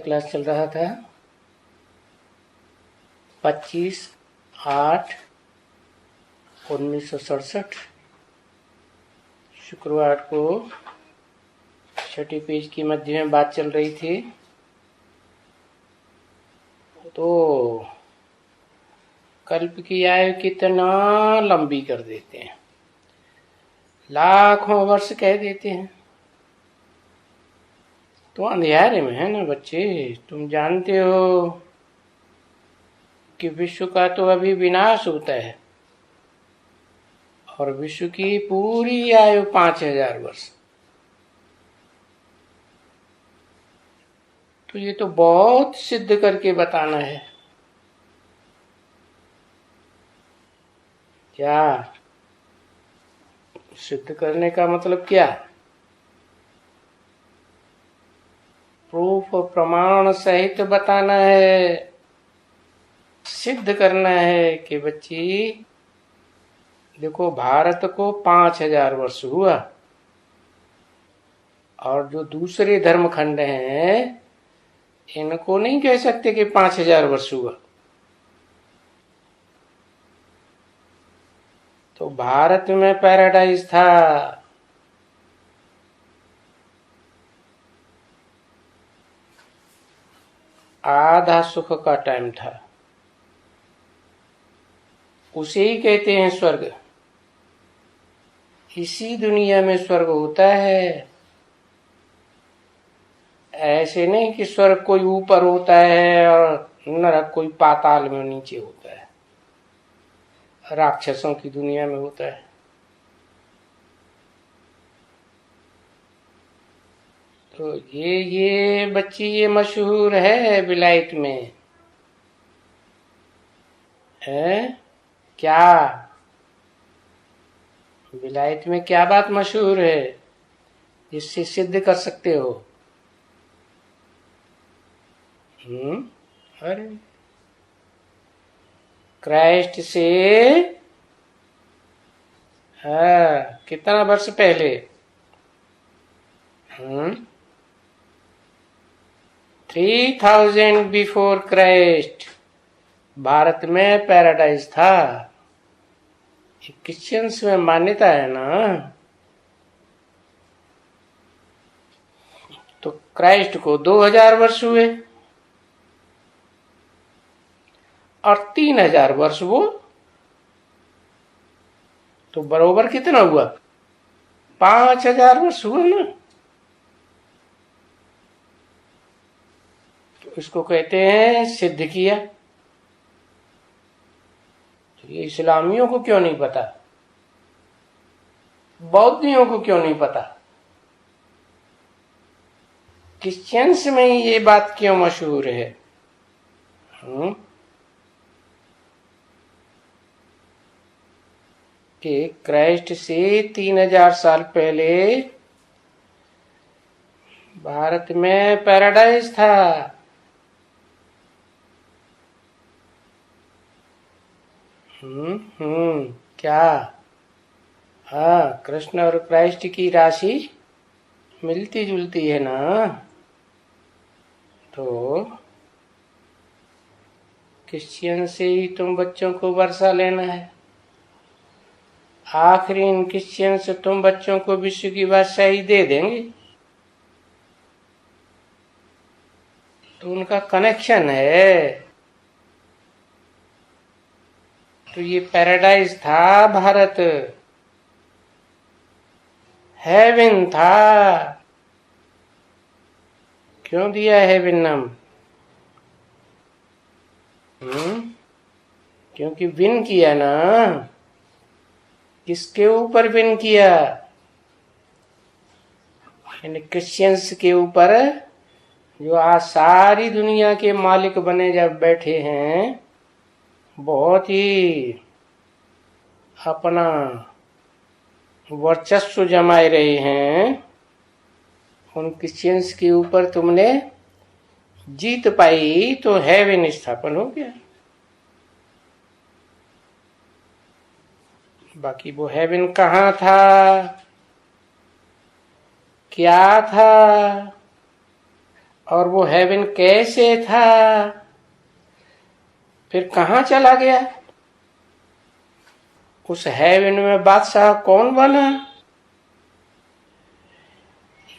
Class चल रहा था 25/8/1967। शुक्रवार को छठी पेज की मध्य में बात चल रही थी। तो कल्प की आयु कितना लंबी कर देते हैं, लाखों वर्ष कह देते हैं। तो अंधेरे में है ना बच्चे, तुम जानते हो कि विश्व का तो अभी विनाश होता है और विश्व की पूरी आयु 5000 वर्ष। तो ये तो बहुत सिद्ध करके बताना है। क्या सिद्ध करने का मतलब क्या? प्रूफ और प्रमाण सहित बताना है, सिद्ध करना है कि बच्ची देखो, भारत को 5000 वर्ष हुआ और जो दूसरे धर्मखंड हैं इनको नहीं कह सकते कि 5000 वर्ष हुआ। तो भारत में पैराडाइज था, आधा सुख का टाइम था, उसे ही कहते हैं स्वर्ग। इसी दुनिया में स्वर्ग होता है, ऐसे नहीं कि स्वर्ग कोई ऊपर होता है और नरक कोई पाताल में नीचे होता है, राक्षसों की दुनिया में होता है। तो ये बच्ची ये मशहूर है विलायत में है। क्या विलायत में क्या बात मशहूर है जिससे सिद्ध कर सकते हो? अरे क्राइस्ट से कितना वर्ष पहले? 3000 बिफोर क्राइस्ट भारत में पैराडाइज था। क्रिश्चियंस में मान्यता है ना। तो क्राइस्ट को 2000 वर्ष हुए और 3000 वर्ष वो, तो बरोबर कितना हुआ? 5000 वर्ष हुआ ना। तो इसको कहते हैं सिद्ध किया। तो ये इस्लामियों को क्यों नहीं पता, बौद्धियों को क्यों नहीं पता, क्रिश्चियंस में ये बात क्यों मशहूर है? कि क्राइस्ट से 3000 साल पहले भारत में पैराडाइज था। क्या? हाँ, कृष्ण और क्राइस्ट की राशि मिलती जुलती है ना। तो क्रिश्चियन से ही तुम बच्चों को वर्षा लेना है। आखिरी इन क्रिश्चियन से तुम बच्चों को विश्व की बादशाही दे देंगे। तो उनका कनेक्शन है। तो ये पैराडाइज था, भारत हेवन था। क्यों दिया हेवन नाम? क्योंकि विन किया ना। किसके ऊपर विन किया? क्रिश्चियंस के ऊपर, जो आज सारी दुनिया के मालिक बने जब बैठे हैं, बहुत ही अपना वर्चस्व जमाए रहे हैं, उन क्रिश्चियंस के ऊपर तुमने जीत पाई तो हेवन स्थापन हो गया। बाकी वो हेवन कहाँ था, क्या था और वो हेवन कैसे था, फिर कहां चला गया, उस हेवन में बादशाह कौन बना,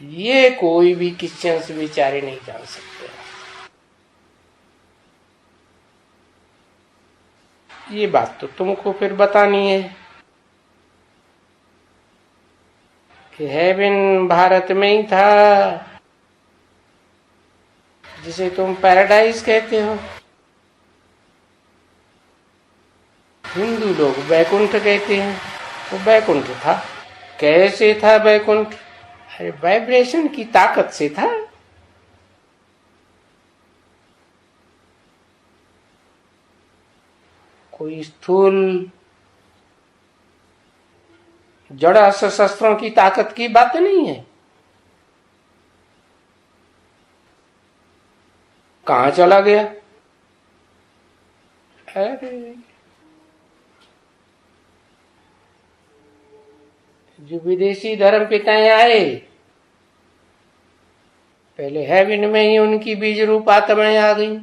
ये कोई भी क्रिश्चियंस बेचारे नहीं जान सकते। ये बात तो तुमको फिर बतानी है कि हेवन भारत में ही था, जिसे तुम पैराडाइज कहते हो। हिंदू लोग बैकुंठ कहते हैं, तो बैकुंठ था। कैसे था बैकुंठ? अरे वाइब्रेशन की ताकत से था। कोई स्थूल जड़ अस्त्र शस्त्रों की ताकत की बात नहीं है। कहां चला गया? अरे जो विदेशी धर्म पिताएं आए, पहले हेवन में ही उनकी बीज रूप आत्माएं आ गई।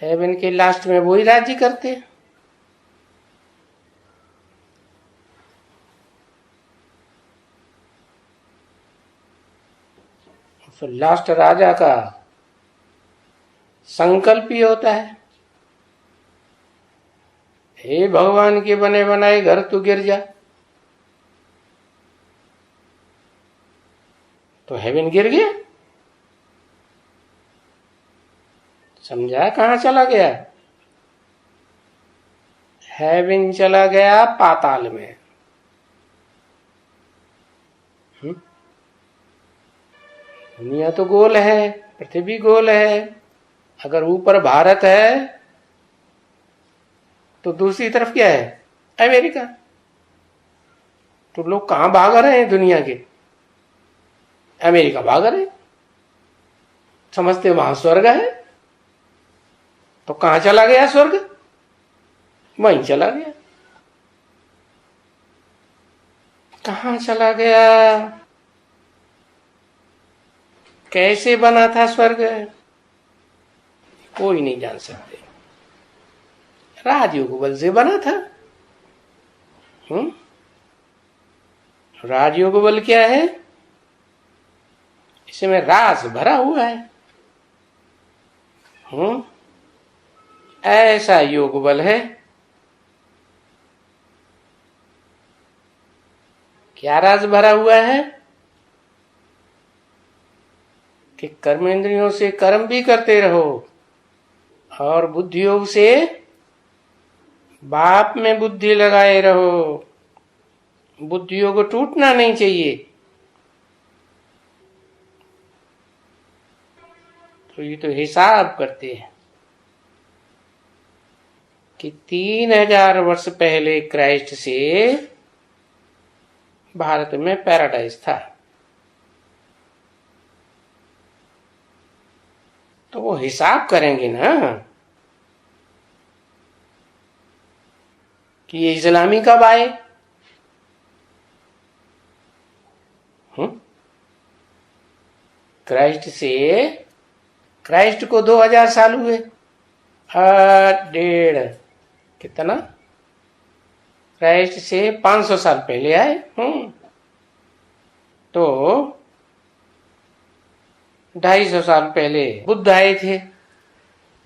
हेवन के लास्ट में वही राज्य करते। तो लास्ट राजा का संकल्प ही होता है, हे भगवान के बने बनाए घर तू गिर जा। तो हेवन गिर गया। समझा कहां चला गया? हेवन चला गया पाताल में। दुनिया तो गोल है, पृथ्वी गोल है। अगर ऊपर भारत है तो दूसरी तरफ क्या है? अमेरिका। तो लोग कहां भाग रहे हैं दुनिया के? अमेरिका भाग रहे। समझते वहां स्वर्ग है, तो कहां चला गया स्वर्ग? वहीं चला गया। कहां चला गया? कैसे बना था स्वर्ग? कोई नहीं जान सकते। राजयोग बल से बना था। राजयोग बल क्या है? इसमें राज भरा हुआ है। ऐसा योग बल है। क्या राज भरा हुआ है? कि कर्म इंद्रियों से कर्म भी करते रहो और बुद्धि योग से बाप में बुद्धि लगाए रहो। बुद्धि योग टूटना नहीं चाहिए। तो ये तो हिसाब करते हैं कि 3000 वर्ष पहले क्राइस्ट से भारत में पैराडाइज था। तो वो हिसाब करेंगे ना कि ये इस्लामी कब आए। क्राइस्ट को 2000 साल हुए। 1.5 कितना? क्राइस्ट से 500 साल पहले आए। तो 250 साल पहले बुद्ध आए थे।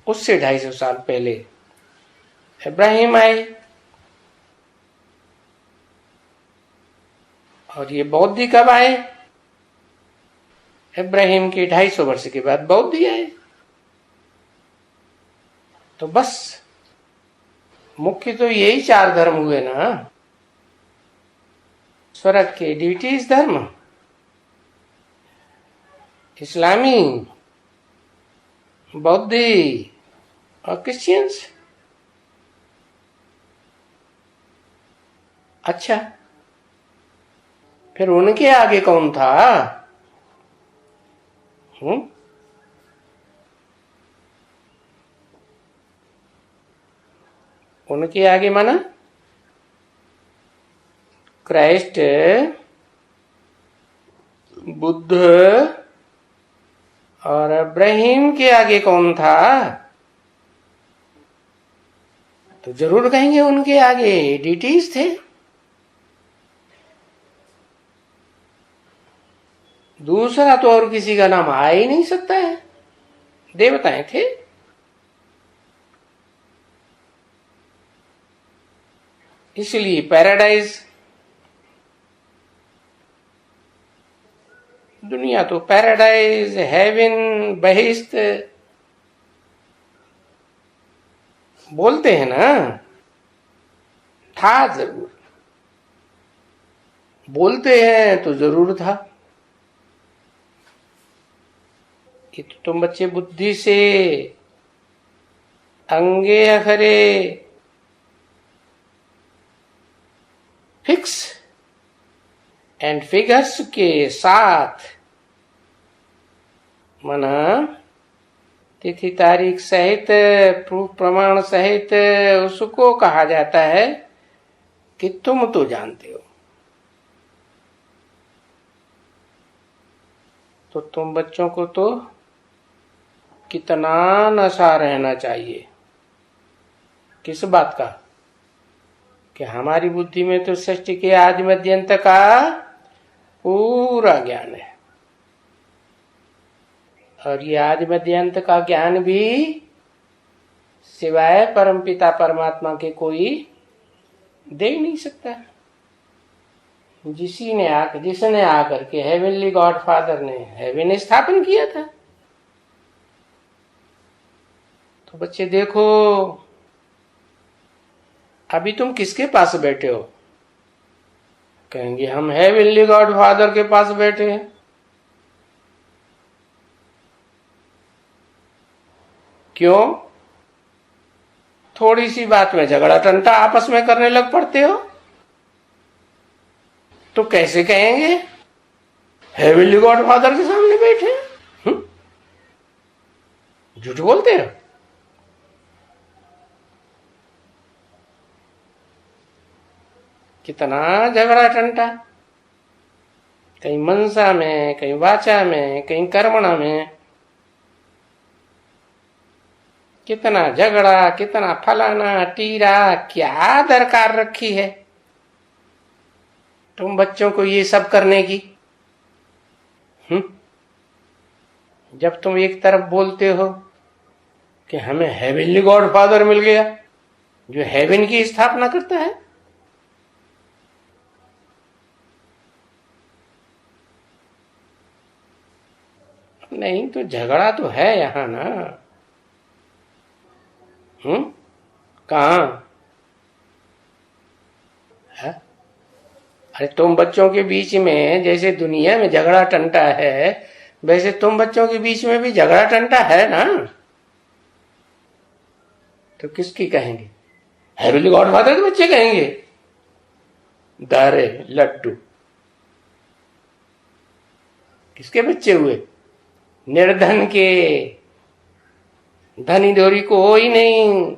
उससे 250 साल पहले इब्राहिम आए। और ये बौद्ध कब आए? इब्राहिम के 250 वर्ष के बाद बौद्ध आए। तो बस मुख्य तो यही 4 धर्म हुए ना। स्वर्ग के ड्यूटीज धर्म, इस्लामी, बौद्धी और क्रिश्चियंस। अच्छा, फिर उनके आगे कौन था? उनके आगे माना क्राइस्ट बुद्ध और इब्राहिम के आगे कौन था? तो जरूर कहेंगे उनके आगे डीटीज थे। दूसरा तो और किसी का नाम आ ही नहीं सकता है, देवताएं थे। इसलिए पैराडाइज, दुनिया तो पैराडाइज, हेवन, बहिश्त बोलते हैं ना, था जरूर, बोलते हैं तो जरूर था। ये तो तुम बच्चे बुद्धि से अंगे अखरे फिक्स एंड फिगर्स के साथ, मना तिथि तारीख सहित, प्रूफ प्रमाण सहित उसको कहा जाता है कि तुम तो जानते हो। तो तुम बच्चों को तो कितना नशा रहना चाहिए, किस बात का? कि हमारी बुद्धि में तो सृष्टि के आदि मध्यंत का पूरा ज्ञान है, और ये आदि मध्यंत का ज्ञान भी सिवाय परमपिता परमात्मा के कोई दे ही नहीं सकता। जिसने आकर के हेवनली गॉड फादर ने हेवन स्थापन किया था। तो बच्चे देखो, अभी तुम किसके पास बैठे हो? कहेंगे हम हेवनली गॉड फादर के पास बैठे हैं। क्यों? थोड़ी सी बात में झगड़ा टंटा आपस में करने लग पड़ते हो। तो कैसे कहेंगे हेवनली गॉड फादर के सामने बैठे? झूठ बोलते हो। कितना झगड़ा टंटा, कहीं मनसा में, कहीं वाचा में, कहीं कर्मणा में, कितना झगड़ा, कितना फलाना टीरा, क्या दरकार रखी है तुम बच्चों को ये सब करने की? जब तुम एक तरफ बोलते हो कि हमें हेवनली गॉड फादर मिल गया जो हेवन की स्थापना करता है, नहीं तो झगड़ा तो है यहां ना। कहां है? अरे तुम बच्चों के बीच में जैसे दुनिया में झगड़ा टंटा है, वैसे तुम बच्चों के बीच में भी झगड़ा टंटा है ना। तो किसकी कहेंगे? हेवनली गॉड फादर के बच्चे कहेंगे? दारे लड्डू किसके बच्चे हुए? निर्धन के। धनी धोरी को हो ही नहीं।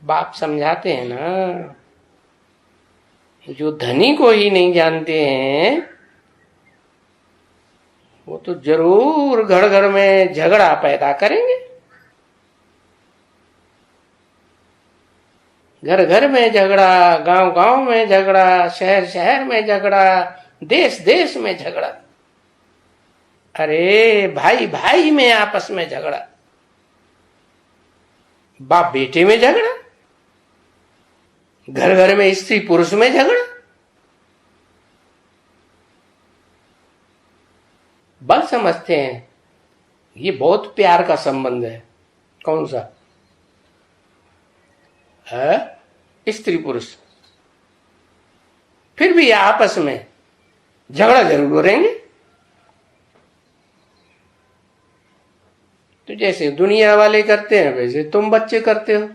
बाप समझाते हैं ना, जो धनी को ही नहीं जानते हैं वो तो जरूर घर घर में झगड़ा पैदा करेंगे। घर घर में झगड़ा, गांव गांव में झगड़ा, शहर शहर में झगड़ा, देश देश में झगड़ा। अरे भाई भाई में आपस में झगड़ा, बाप बेटे में झगड़ा, घर घर में स्त्री पुरुष में झगड़ा। बस समझते हैं ये बहुत प्यार का संबंध है। कौन सा है? स्त्री पुरुष। फिर भी आपस में झगड़ा जरूर रहेंगे। तो जैसे दुनिया वाले करते हैं वैसे तुम बच्चे करते हो।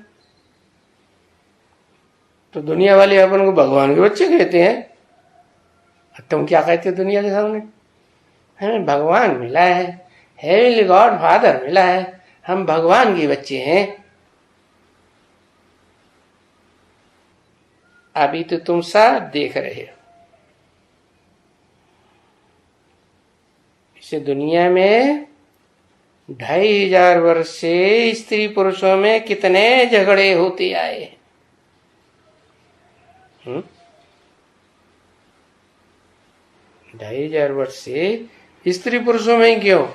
तो दुनिया वाले अपन को भगवान के बच्चे कहते हैं। तुम क्या कहते हो दुनिया के सामने? हमें भगवान मिला है, हेवनली गॉड फादर मिला है, हम भगवान के बच्चे हैं। अभी तो तुम सब देख रहे हो। इस दुनिया में 2500 वर्ष से स्त्री पुरुषों में कितने झगड़े होते आए। 2500 वर्ष से स्त्री पुरुषों में ही क्यों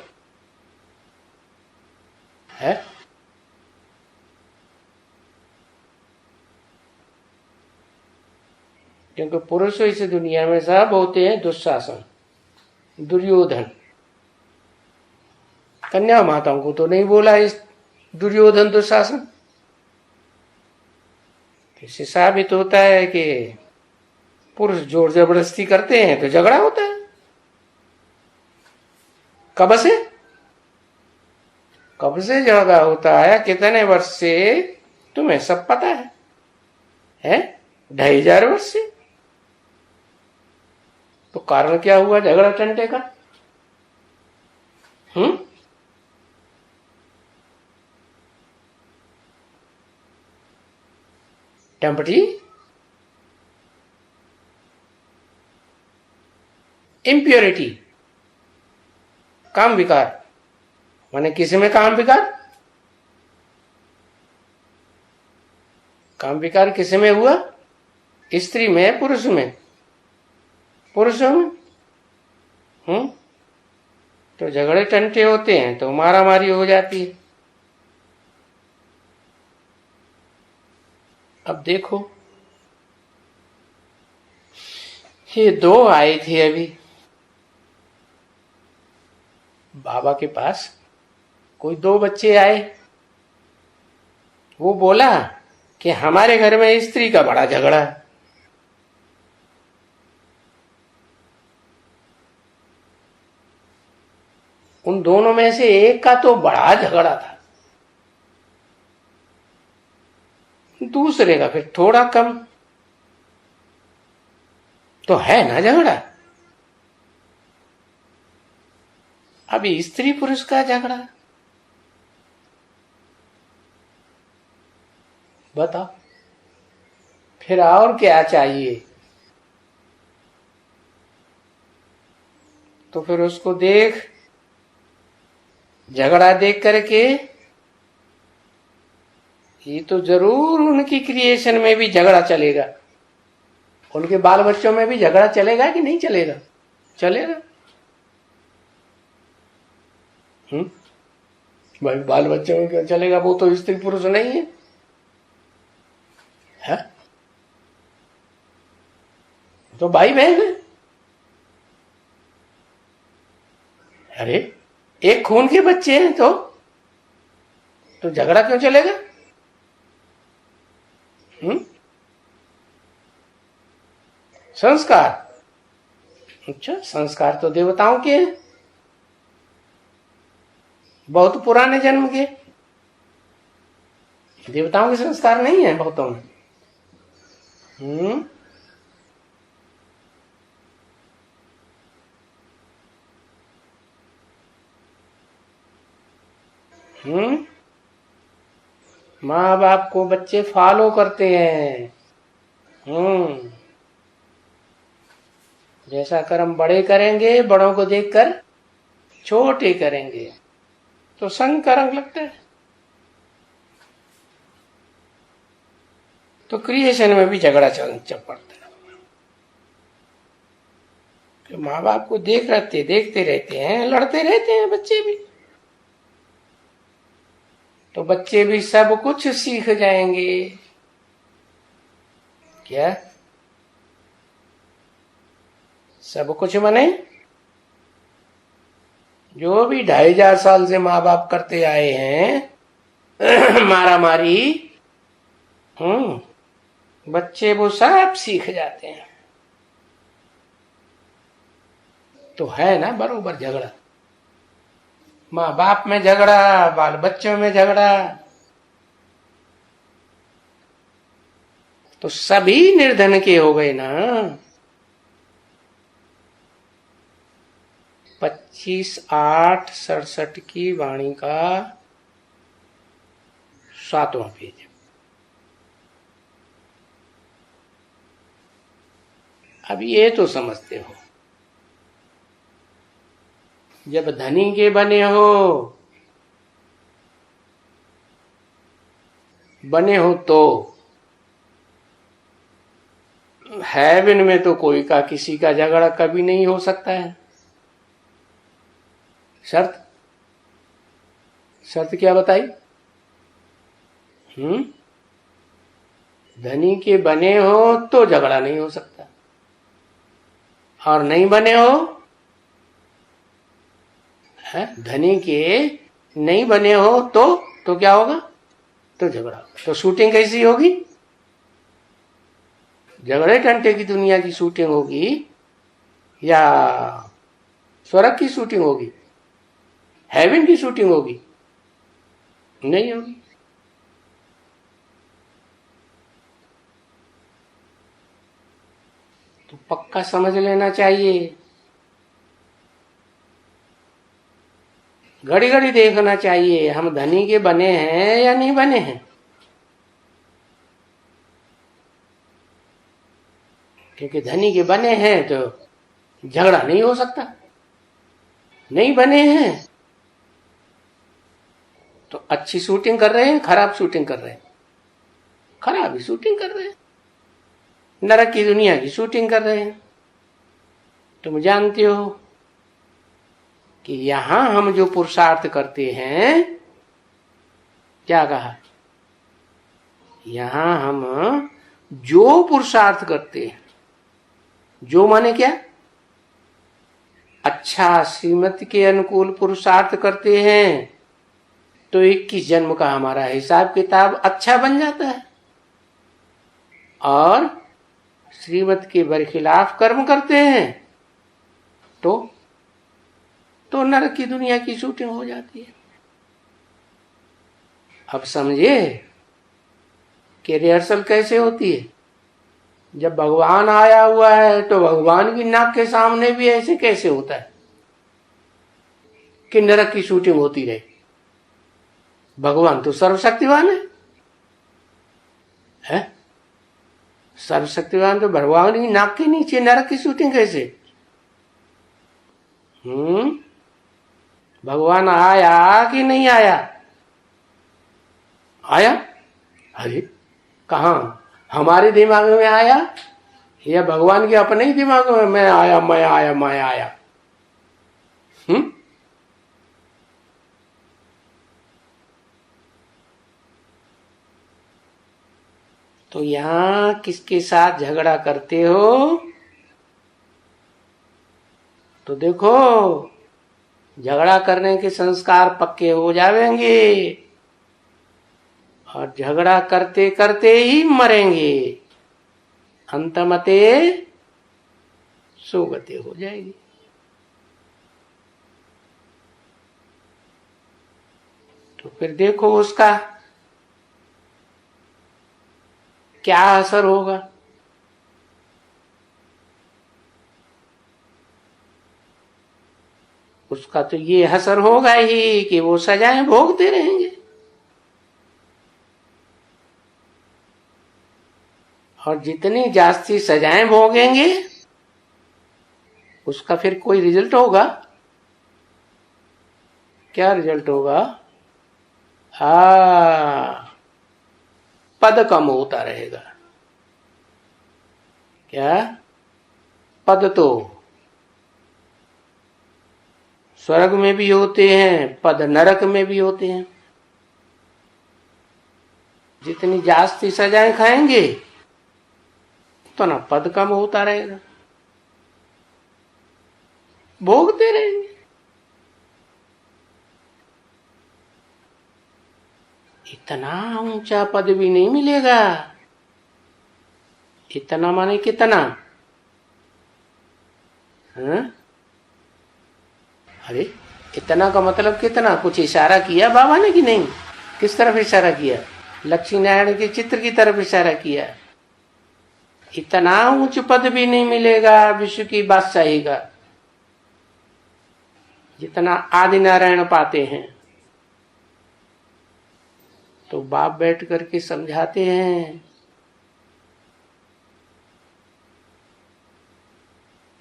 है? क्योंकि पुरुष इस दुनिया में सब होते हैं दुशासन, दुर्योधन। कन्या माताओं को तो नहीं बोला इस दुर्योधन दुशासन। इससे साबित होता है कि पुरुष जोर जबरदस्ती करते हैं तो झगड़ा होता है। कब से झगड़ा होता है? कितने वर्ष से तुम्हें सब पता है? 2500 वर्ष से। तो कारण क्या हुआ झगड़ा टंटे का? टेम्पटी इम्प्योरिटी, काम विकार। माने किसी में काम विकार? काम विकार किसी में हुआ? स्त्री में, पुरुष में? पुरुषों में। तो झगड़े टंटे होते हैं तो मारा मारी हो जाती है। अब देखो, ये दो आए थे अभी बाबा के पास। कोई दो बच्चे आए। वो बोला कि हमारे घर में स्त्री का बड़ा झगड़ा है। उन दोनों में से एक का तो बड़ा झगड़ा था, दूसरे का फिर थोड़ा कम। तो है ना झगड़ा। अभी स्त्री पुरुष का झगड़ा, बताओ फिर और क्या चाहिए? तो फिर उसको देख, झगड़ा देख करके ये तो जरूर उनकी क्रिएशन में भी झगड़ा चलेगा। उनके बाल बच्चों में भी झगड़ा चलेगा कि नहीं चलेगा? चलेगा। भाई बाल बच्चों में क्यों चलेगा? वो तो स्त्री पुरुष नहीं है? तो भाई बहन है। अरे एक खून के बच्चे हैं तो झगड़ा क्यों चलेगा? संस्कार। अच्छा, संस्कार तो देवताओं के हैं, बहुत पुराने जन्म के। देवताओं के संस्कार नहीं है बहुतों में। माँ बाप को बच्चे फॉलो करते हैं। जैसा कर्म बड़े करेंगे, बड़ों को देखकर छोटे करेंगे तो संग का रंग लगता है। तो क्रिएशन में भी झगड़ा चल पड़ता है। तो माँ बाप को देखते रहते हैं, लड़ते रहते हैं बच्चे भी। तो बच्चे भी सब कुछ सीख जाएंगे। क्या सब कुछ? माने जो भी 2500 साल से माँ बाप करते आए हैं मारा मारी, बच्चे वो सब सीख जाते हैं। तो है ना बरोबर झगड़ा। माँ बाप में झगड़ा, बाल बच्चों में झगड़ा, तो सभी निर्धन के हो गए ना। 25/8/67 की वाणी का 7वां पेज। अब ये तो समझते हो जब धनी के बने हो, तो हेवन में तो कोई का किसी का झगड़ा कभी नहीं हो सकता है। शर्त क्या बताई? धनी के बने हो तो झगड़ा नहीं हो सकता, और नहीं बने हो है, धनी के नहीं बने हो तो क्या होगा? तो झगड़ा। तो शूटिंग कैसी होगी? झगड़े टंटे की दुनिया की शूटिंग होगी या स्वर्ग की शूटिंग होगी? हेवन की शूटिंग होगी? नहीं होगी। तो पक्का समझ लेना चाहिए, घड़ी घड़ी देखना चाहिए हम धनी के बने हैं या नहीं बने हैं। क्योंकि धनी के बने हैं तो झगड़ा नहीं हो सकता, नहीं बने हैं तो अच्छी शूटिंग कर रहे हैं, खराब शूटिंग कर रहे हैं, खराब ही शूटिंग कर रहे हैं, नरक की दुनिया की शूटिंग कर रहे हैं। तुम जानते हो कि यहां हम जो पुरुषार्थ करते हैं, क्या कहा? यहां हम जो पुरुषार्थ करते हैं, जो माने क्या? अच्छा श्रीमती के अनुकूल पुरुषार्थ करते हैं तो 21 जन्म का हमारा हिसाब किताब अच्छा बन जाता है, और श्रीमत के बरखिलाफ कर्म करते हैं तो नरक की दुनिया की शूटिंग हो जाती है। अब समझे कि रिहर्सल कैसे होती है? जब भगवान आया हुआ है तो भगवान की नाक के सामने भी ऐसे कैसे होता है कि नरक की शूटिंग होती रहे? भगवान तो सर्वशक्तिवान है? सर्वशक्तिवान तो भगवान की नाक के नीचे नरक की शूटिंग कैसे? भगवान आया कि नहीं आया? आया। अरे कहा हमारे दिमाग में आया या भगवान के अपने ही दिमाग में मैं आया मैं आया मैं आया? तो यहां किसके साथ झगड़ा करते हो? तो देखो झगड़ा करने के संस्कार पक्के हो जाएंगे और झगड़ा करते करते ही मरेंगे, अंतमते सुगति हो जाएगी। तो फिर देखो उसका क्या असर होगा। उसका तो ये असर होगा ही कि वो सजाएं भोगते रहेंगे, और जितनी जास्ती सजाएं भोगेंगे उसका फिर कोई रिजल्ट होगा? क्या रिजल्ट होगा? पद कम होता रहेगा। क्या? पद तो स्वर्ग में भी होते हैं, पद नरक में भी होते हैं। जितनी जास्ती सजाएं खाएंगे तो ना पद कम होता रहेगा, भोगते रहेंगे। इतना ऊंचा पद भी नहीं मिलेगा। इतना माने कितना? अरे इतना का मतलब कितना? कुछ इशारा किया बाबा ने कि नहीं? किस तरफ इशारा किया? लक्ष्मी नारायण के चित्र की तरफ इशारा किया। इतना उच्च पद भी नहीं मिलेगा विश्व की बादशाही का जितना आदि नारायण पाते हैं। तो बाप बैठ करके समझाते हैं,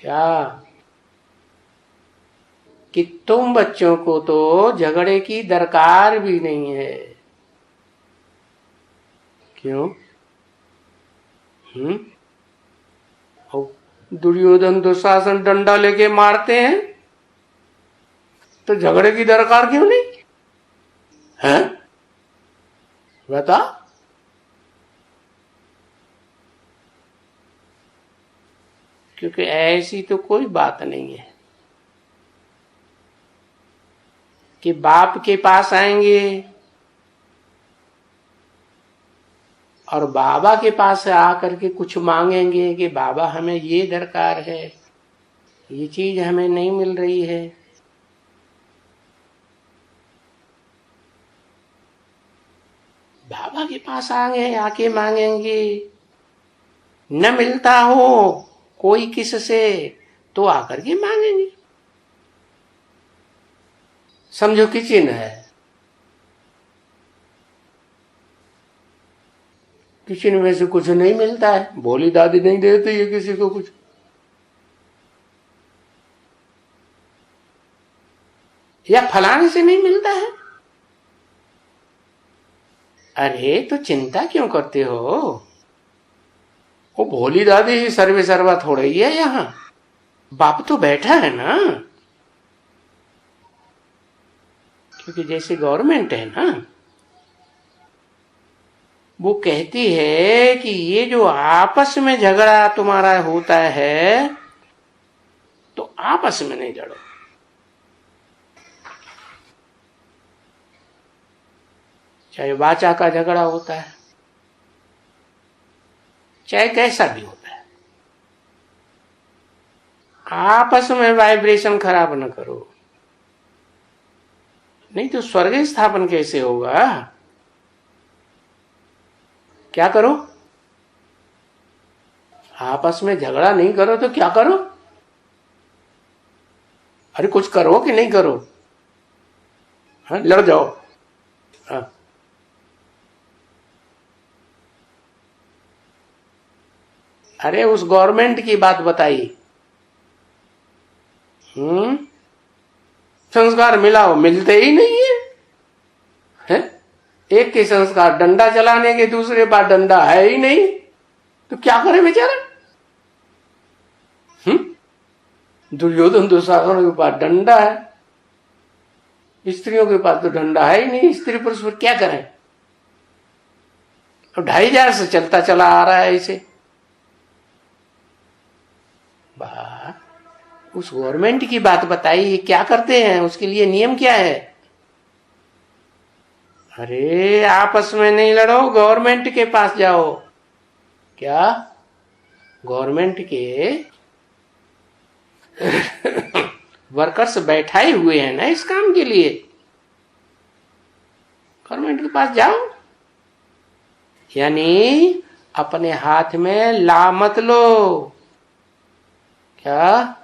क्या कि तुम बच्चों को तो झगड़े की दरकार भी नहीं है। क्यों? और दुर्योधन दुशासन डंडा लेके मारते हैं, तो झगड़े की दरकार क्यों नहीं है? बता। क्योंकि ऐसी तो कोई बात नहीं है कि बाप के पास आएंगे और बाबा के पास आकर के कुछ मांगेंगे कि बाबा हमें ये दरकार है, ये चीज हमें नहीं मिल रही है। बाबा के पास आके मांगेंगे, न मिलता हो कोई किससे तो आकर के मांगेंगे। समझो किचन है, किचन में से कुछ नहीं मिलता है, भोली दादी नहीं देती है किसी को कुछ, या फलाने से नहीं मिलता है। अरे तो चिंता क्यों करते हो? वो भोली दादी ही सर्वे सर्वा थोड़ा ही है, यहाँ बाप तो बैठा है ना। क्योंकि जैसे गवर्नमेंट है ना, वो कहती है कि ये जो आपस में झगड़ा तुम्हारा होता है तो आपस में नहीं लड़ो, चाहे वाचा का झगड़ा होता है चाहे कैसा भी होता है, आपस में वाइब्रेशन खराब न करो, नहीं तो स्वर्ग स्थापन कैसे होगा? क्या करो? आपस में झगड़ा नहीं करो तो क्या करो? अरे कुछ करो कि नहीं करो? हाँ, लड़ जाओ। हाँ। अरे उस गवर्नमेंट की बात बताई। संस्कार मिलाओ, मिलते ही नहीं है? एक के संस्कार डंडा चलाने के, दूसरे पास डंडा है ही नहीं, तो क्या करे बेचारा? दुर्योधन दुशासन के पास डंडा है, स्त्रियों के पास तो डंडा है ही नहीं, स्त्री पुरुष पर क्या करें? तो 2500 से चलता चला आ रहा है इसे। उस गवर्नमेंट की बात बताइए, क्या करते हैं, उसके लिए नियम क्या है? अरे आपस में नहीं लड़ो, गवर्नमेंट के पास जाओ। क्या? गवर्नमेंट के वर्कर्स बैठाए हुए हैं ना इस काम के लिए, गवर्नमेंट के पास जाओ। यानी अपने हाथ में ला मत लो। क्या?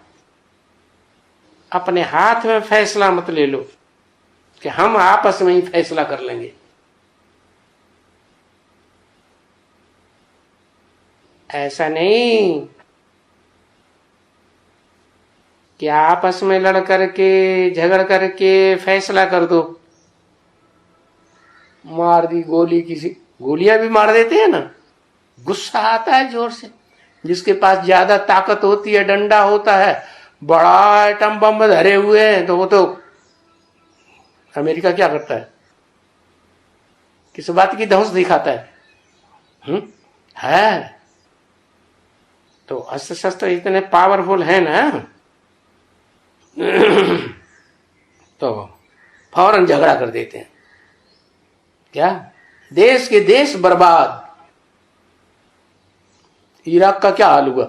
अपने हाथ में फैसला मत ले लो कि हम आपस में ही फैसला कर लेंगे। ऐसा नहीं कि आपस में लड़ करके झगड़ करके फैसला कर दो। मार दी गोली, किसी गोलियां भी मार देते हैं ना, गुस्सा आता है जोर से। जिसके पास ज्यादा ताकत होती है, डंडा होता है, बड़ा आइटम बम धरे हुए हैं, तो वो तो अमेरिका क्या करता है, किस बात की धौंस दिखाता है? तो अस्त्र शस्त्र इतने पावरफुल है ना, तो फौरन झगड़ा कर देते हैं। क्या? देश के देश बर्बाद। इराक का क्या हाल हुआ?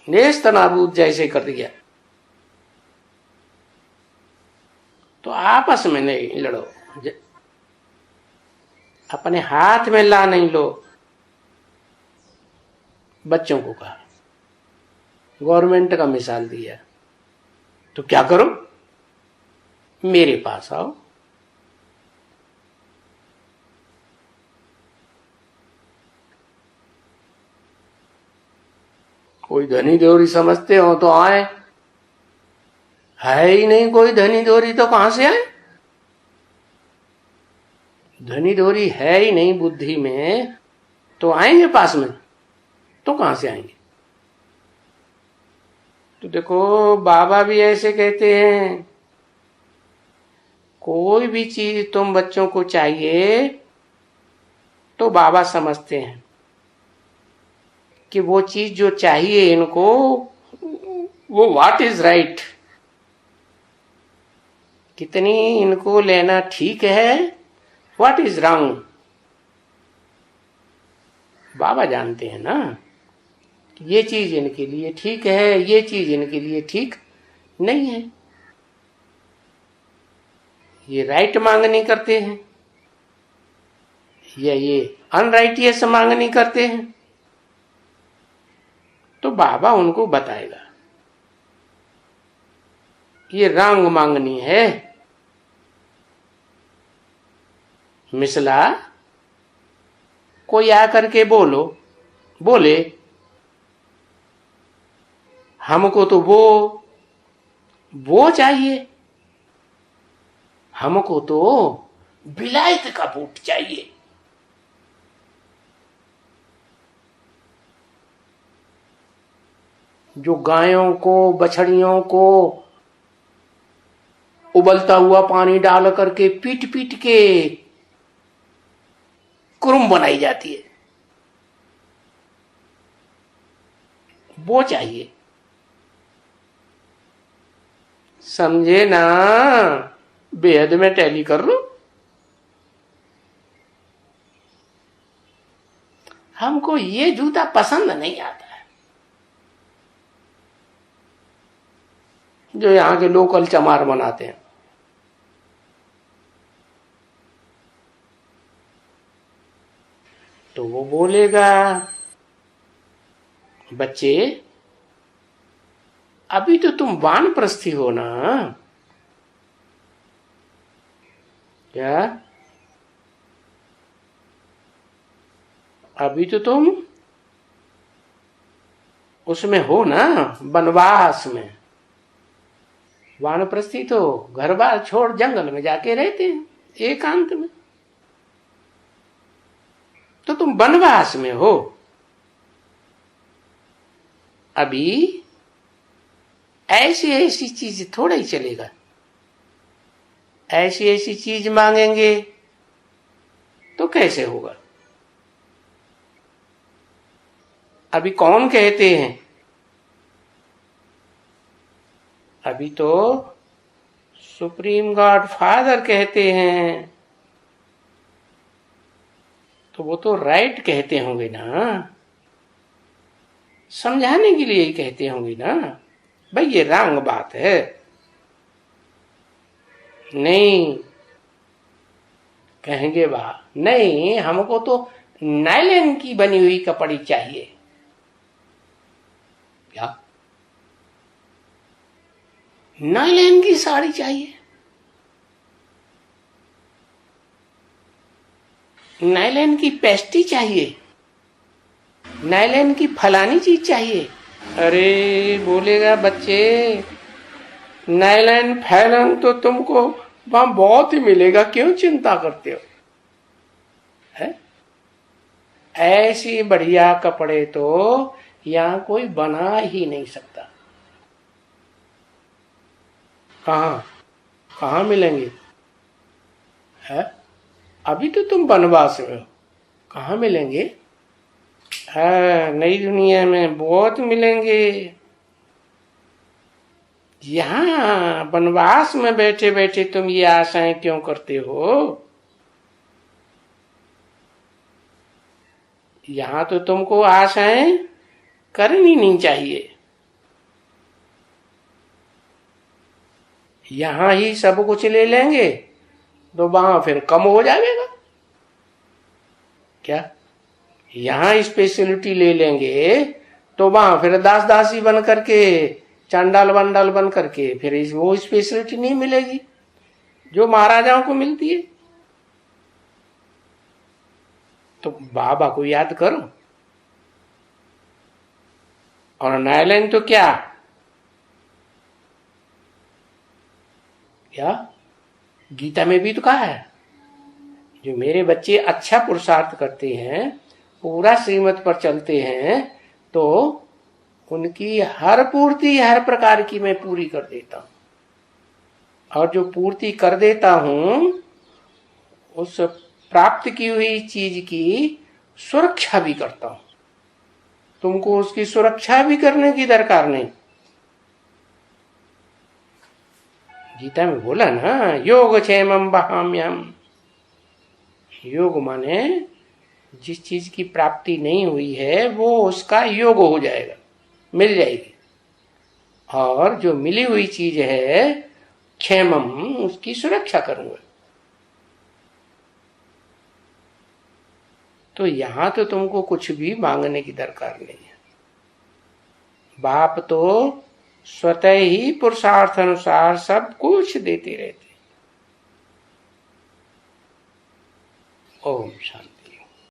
नेस्त नाबूद जैसे कर दिया। तो आपस में नहीं लड़ो, अपने हाथ में ला नहीं लो। बच्चों को कहा, गवर्नमेंट का मिसाल दिया, तो क्या करो? मेरे पास आओ। कोई धनी देवरी समझते हो तो आए, है ही नहीं कोई धनी धोरी, तो कहां से आए? धनी धोरी है ही नहीं बुद्धि में, तो आएंगे पास में? तो कहां से आएंगे? तो देखो बाबा भी ऐसे कहते हैं, कोई भी चीज तुम बच्चों को चाहिए तो बाबा समझते हैं कि वो चीज जो चाहिए इनको, वो व्हाट इज राइट, कितनी इनको लेना ठीक है, व्हाट इज रॉन्ग, बाबा जानते हैं ना कि ये चीज इनके लिए ठीक है, ये चीज इनके लिए ठीक नहीं है। ये राइट मांगनी करते हैं या ये अनराइटियस मांगनी करते हैं, तो बाबा उनको बताएगा ये रंग मांगनी है। मिसला कोई आकर के बोले हमको तो वो चाहिए, हमको तो विलायत का बूट चाहिए, जो गायों को बछड़ियों को उबलता हुआ पानी डाल करके पीट पीट के कुरुम बनाई जाती है, वो चाहिए। समझे ना? बेहद में टैली कर लो। हमको ये जूता पसंद नहीं आता है, जो यहां के लोकल चमार बनाते हैं। तो वो बोलेगा बच्चे अभी तो तुम वानप्रस्थी हो ना, क्या अभी तो तुम उसमें हो ना, वनवास में। वानप्रस्थी तो घर बार छोड़ जंगल में जाके रहते हैं एकांत में, तो तुम वनवास में हो। अभी ऐसी ऐसी चीज थोड़ा ही चलेगा, ऐसी ऐसी चीज मांगेंगे तो कैसे होगा? अभी कौन कहते हैं? अभी तो सुप्रीम गॉड फादर कहते हैं, तो वो तो राइट कहते होंगे ना, समझाने के लिए ही कहते होंगे ना, भाई ये रंग बात है। नहीं कहेंगे वाह, नहीं हमको तो नायलॉन की बनी हुई कपड़ी चाहिए। क्या नायलॉन की साड़ी चाहिए? नायलॉन की पेस्टी चाहिए, नायलॉन की फलानी चीज चाहिए। अरे बोलेगा बच्चे नायलॉन फैलन तो तुमको वहां बहुत ही मिलेगा, क्यों चिंता करते हो? है ऐसी बढ़िया कपड़े तो यहां कोई बना ही नहीं सकता। कहां कहां मिलेंगे? है अभी तो तुम वनवास में हो, कहां मिलेंगे? हाँ नई दुनिया में बहुत मिलेंगे। यहां वनवास में बैठे बैठे तुम ये आशाएं क्यों करते हो? यहां तो तुमको आशाएं करनी नहीं चाहिए, यहां ही सब कुछ ले लेंगे तो वहां फिर कम हो जाएगा। क्या यहां स्पेशलिटी ले लेंगे तो वहां फिर दास दासी बन करके, चांडाल वंडाल बन करके फिर वो स्पेशलिटी नहीं मिलेगी जो महाराजाओं को मिलती है। तो बाबा को याद करो। और नायलॉन तो क्या या गीता में भी तो कहा है, जो मेरे बच्चे अच्छा पुरुषार्थ करते हैं, पूरा श्रीमत पर चलते हैं, तो उनकी हर पूर्ति हर प्रकार की मैं पूरी कर देता हूं। और जो पूर्ति कर देता हूं, उस प्राप्त की हुई चीज की सुरक्षा भी करता हूं। तुमको उसकी सुरक्षा भी करने की दरकार नहीं। गीता में बोला ना, योग क्षेमम वहाम्यहम्। योग माने जिस चीज की प्राप्ति नहीं हुई है वो उसका योग हो जाएगा, मिल जाएगी। और जो मिली हुई चीज है क्षेमम, उसकी सुरक्षा करूंगा। तो यहां तो तुमको कुछ भी मांगने की दरकार नहीं है। बाप तो स्वतः ही पुरुषार्थ अनुसार सब कुछ देते रहते। ओम शांति।